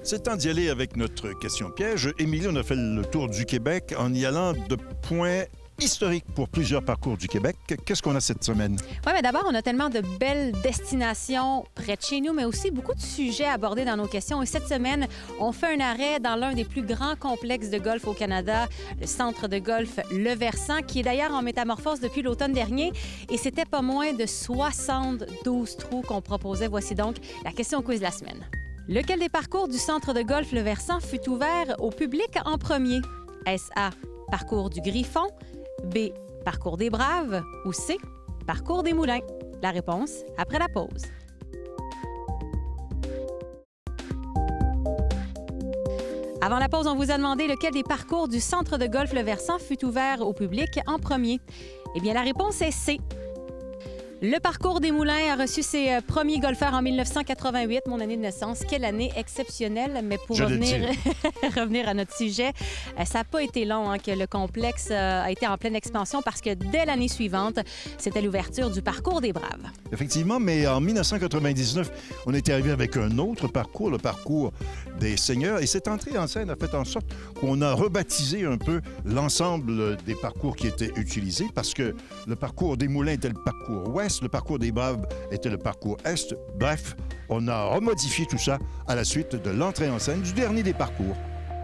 C'est temps d'y aller avec notre question piège. Émilie, on a fait le tour du Québec en y allant de points historiques pour plusieurs parcours du Québec. Qu'est-ce qu'on a cette semaine? Oui, mais d'abord, on a tellement de belles destinations près de chez nous, mais aussi beaucoup de sujets abordés dans nos questions. Et cette semaine, on fait un arrêt dans l'un des plus grands complexes de golf au Canada, le centre de golf Le Versant, qui est d'ailleurs en métamorphose depuis l'automne dernier. Et c'était pas moins de 72 trous qu'on proposait. Voici donc la question quiz de la semaine. Lequel des parcours du centre de golf Le Versant fut ouvert au public en premier? Est-ce A, parcours du Griffon, B, parcours des Braves ou C, parcours des Moulins? La réponse après la pause. Avant la pause, on vous a demandé lequel des parcours du centre de golf Le Versant fut ouvert au public en premier. Eh bien, la réponse est C. Le parcours des Moulins a reçu ses premiers golfeurs en 1988, mon année de naissance. Quelle année exceptionnelle, mais pour revenir à notre sujet, ça n'a pas été long que le complexe a été en pleine expansion parce que dès l'année suivante, c'était l'ouverture du parcours des Braves. Effectivement, mais en 1999, on est arrivé avec un autre parcours, le parcours des Seigneurs. Et cette entrée en scène a fait en sorte qu'on a rebaptisé un peu l'ensemble des parcours qui étaient utilisés parce que le parcours des Moulins était le parcours ouest, le parcours des Braves était le parcours est. Bref, on a remodifié tout ça à la suite de l'entrée en scène du dernier des parcours.